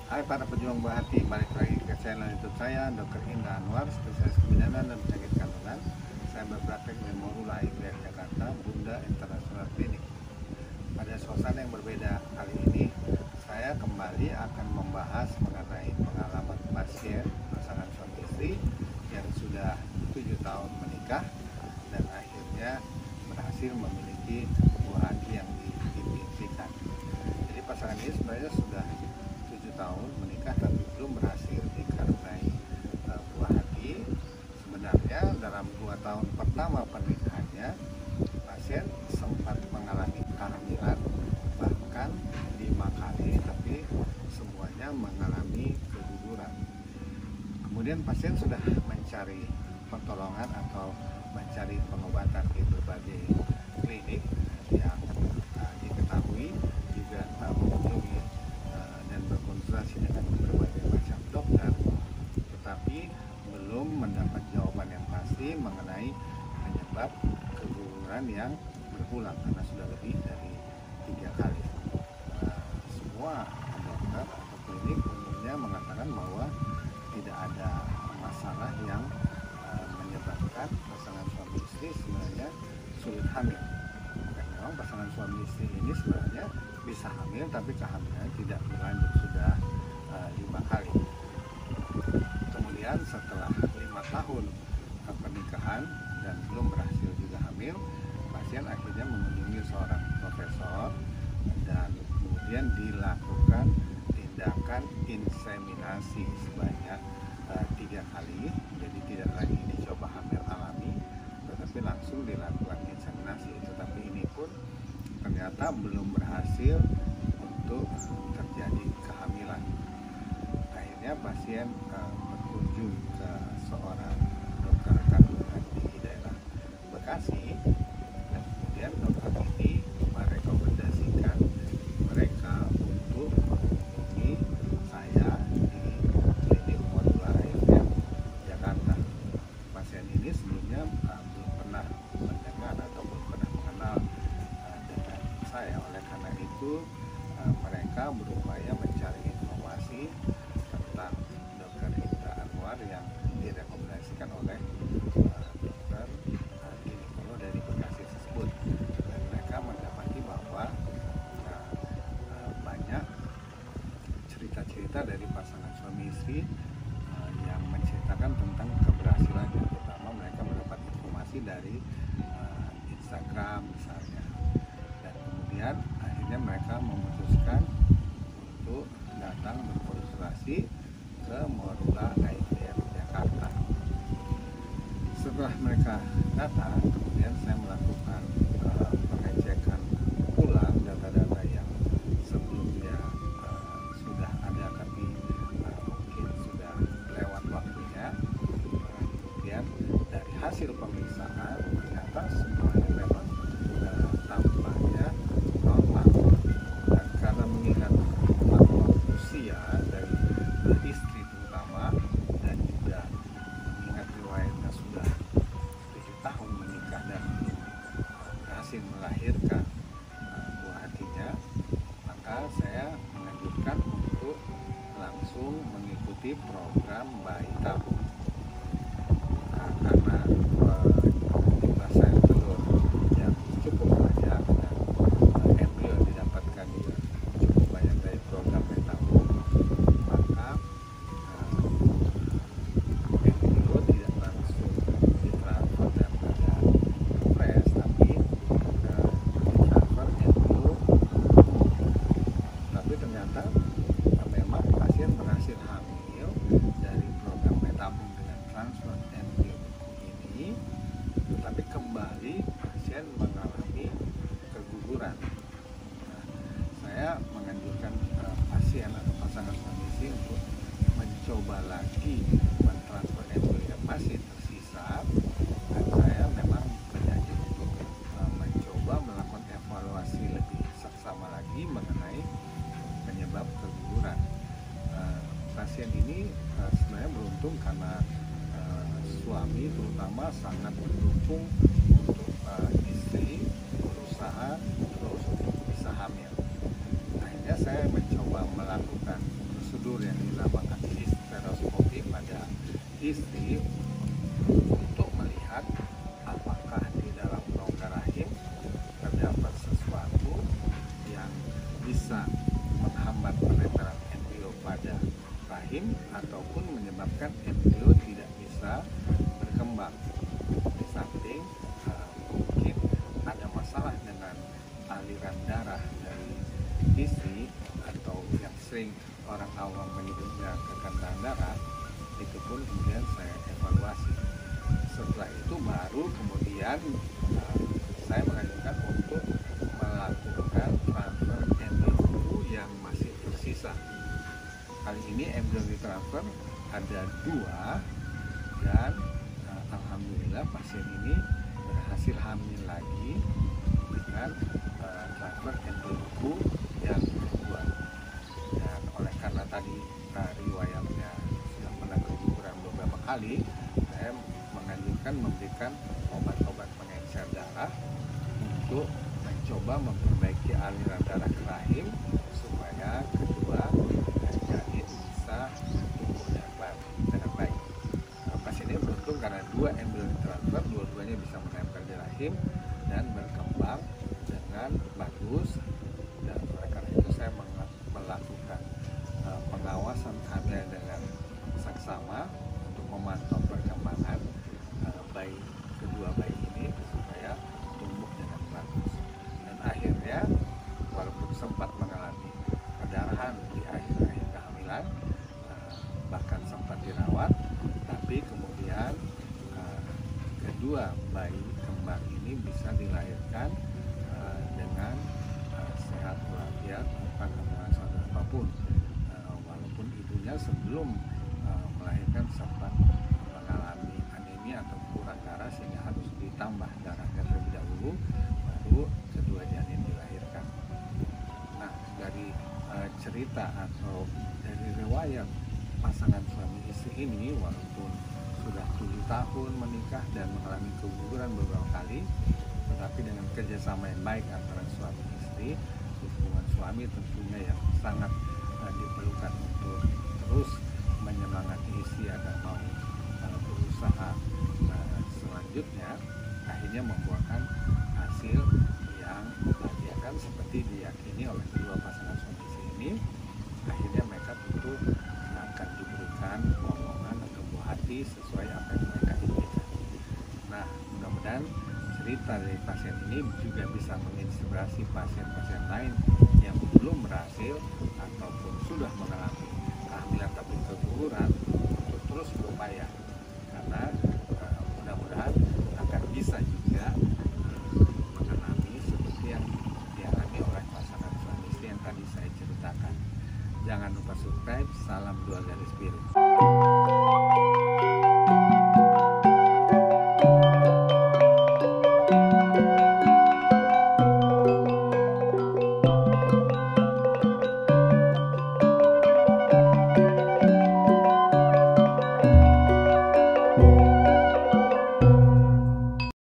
Hai para pejuang buah hati, balik lagi ke channel YouTube saya, Dr. Indra Anwar, spesialis kebidanan dan penyakit kandungan. Saya berpraktek di Morula IVF Jakarta, Bunda International Clinic. Pada suasana yang berbeda kali ini, saya kembali akan membahas mengenai pengalaman pasien pasangan suami istri yang sudah 7 tahun menikah dan akhirnya berhasil memiliki buah hati yang diimpikan. Jadi pasangan ini sebenarnya sudah 7 tahun menikah tapi belum berhasil dikaruniai buah hati. Sebenarnya dalam 2 tahun pertama pernikahannya, pasien sempat mengalami kehamilan bahkan 5 kali, tapi semuanya mengalami keguguran. Kemudian pasien sudah mencari pertolongan atau mencari pengobatan di berbagai klinik yang diketahui, juga mengunjungi dan berkonsultasi dengan berbagai macam dokter, tetapi belum mendapat jawaban yang pasti mengenai penyebab keguguran yang berulang karena sudah lebih dari 3 kali. Semua dokter atau klinik umumnya mengatakan bahwa tidak ada masalah yang menyebabkan pasangan suami istri sebenarnya sulit hamil. Dan memang pasangan suami istri ini sebenarnya bisa hamil, tapi kehamilan tidak berlanjut sudah 5 kali. Kemudian setelah 5 tahun pernikahan dan belum berhasil juga hamil, pasien akhirnya mengunjungi seorang profesor dan kemudian dilakukan tindakan inseminasi sebanyak 3 kali. Jadi tidak lagi dicoba hamil alami, tetapi langsung dilakukan inseminasi. Tetapi ini pun ternyata belum berhasil untuk terjadi kehamilan. Akhirnya pasien berkunjung ke seorang dokter kandungan di daerah Bekasi, dan kemudian dokter ini merekomendasikan mereka untuk menghubungi saya di klinik Morula IVF Jakarta. Pasien ini sebelumnya belum pernah mendengar atau belum pernah mengenal dengan saya. Oleh karena itu mereka berupaya mencari informasi tentang Dr. Indra Anwar yang direkomendasikan oleh dokter ginekolog dari Bekasi tersebut. Dan mereka mendapati bahwa banyak cerita-cerita dari pasangan suami istri yang menceritakan tentang keberhasilannya, terutama mereka mendapat informasi dari Instagram misalnya. Dan kemudian akhirnya mereka memutuskan untuk datang berkonsultasi ke Morula IVF Jakarta. Setelah mereka datang, kemudian saya melakukan pengecekan ulang data-data yang sebelumnya sudah ada tapi mungkin sudah lewat waktunya. Kemudian dari hasil pemeriksaan ternyata semuanya memang tampaknya normal. Dan karena mengingat faktor usia dari istri terutama, dan juga mengingat riwayatnya sudah 7 tahun menikah dan belum berhasil melahirkan buah hatinya, maka saya menganjurkan untuk langsung mengikuti program bayi tabung. Karena jumlah sel telur yang cukup banyak dan embrio yang didapatkan juga cukup banyak dari program bayi tabung, maka embrio tidak langsung ditransfer dan ada fresh, tapi ditransfer embrio. Tapi ternyata memang pasien berhasil hamil dari program bayi tabung dengan transfer embrio ini, tetapi kembali pasien mengalami keguguran. Nah, saya menganjurkan pasien atau pasangan suami istri untuk mencoba lagi mentransfer embrio yang masih tersisa, dan saya memang berjanji untuk mencoba melakukan evaluasi lebih seksama lagi mengenai penyebab keguguran. Pasien ini sebenarnya beruntung karena suami terutama sangat mendukung untuk istri berusaha terus untuk bisa hamil. Akhirnya saya mencoba melakukan prosedur istri untuk melihat apakah di dalam rongga rahim terdapat sesuatu yang bisa menghambat penetraan embrio pada rahim ataupun menyebabkan embrio tidak bisa berkembang. Di samping mungkin ada masalah dengan aliran darah dari istri atau yang sering orang awam menyebutnya kekendaraan darah, itu pun kemudian saya evaluasi. Setelah itu baru kemudian saya mengajukan untuk melakukan transfer embrio yang masih tersisa. Kali ini embrio ditransfer ada 2 dan alhamdulillah pasien ini berhasil hamil lagi dengan transfer embrio yang kedua. Dan oleh karena tadi riwayatnya sudah pernah keguguran beberapa kali, saya menganjurkan memberikan obat-obat pengencer darah untuk mencoba memperbaiki aliran darah ke rahim supaya kedua janin bisa tumbuh dengan baik. Pasien ini beruntung karena 2 embrio ditransfer, dua-duanya bisa menempel di rahim dan berkembang dengan bagus. Dan oleh karena itu saya melakukan pengawasan hamil dengan seksama untuk memantau perkembangan kedua bayi ini supaya tumbuh dengan bagus. Dan akhirnya walaupun sempat mengalami perdarahan di akhir-akhir kehamilan, bahkan sempat dirawat, tapi kemudian kedua bayi kembar ini bisa dilahirkan dengan sehat walafiat tanpa kekerasan apapun. Walaupun ibunya sebelum melahirkan sempat mengalami anemia atau kurang darah sehingga harus ditambah darahnya terlebih dahulu baru kedua janin dilahirkan. Nah, dari cerita atau dari riwayat pasangan suami istri ini, walaupun sudah 7 tahun menikah dan mengalami keguguran beberapa kali, tetapi dengan kerjasama yang baik antara suami istri, hubungan suami tentunya yang sangat diperlukan untuk terus menyemangati istri agar mau berusaha selanjutnya, akhirnya membuahkan hasil yang membahagiakan seperti diyakini oleh kedua pasangan suami istri ini. Akhirnya mereka tentu akan diberikan omongan atau buah hati sesuai apa yang mereka inginkan. Nah, mudah-mudahan cerita dari pasien ini juga bisa menginspirasi pasien-pasien lain yang belum berhasil ataupun sudah mengalami kehamilan tapi keguguran untuk terus berupaya, karena mudah-mudahan akan bisa juga mengalami seperti yang dialami oleh pasangan suami istri yang tadi saya ceritakan. Jangan lupa subscribe. Salam 2 garis biru.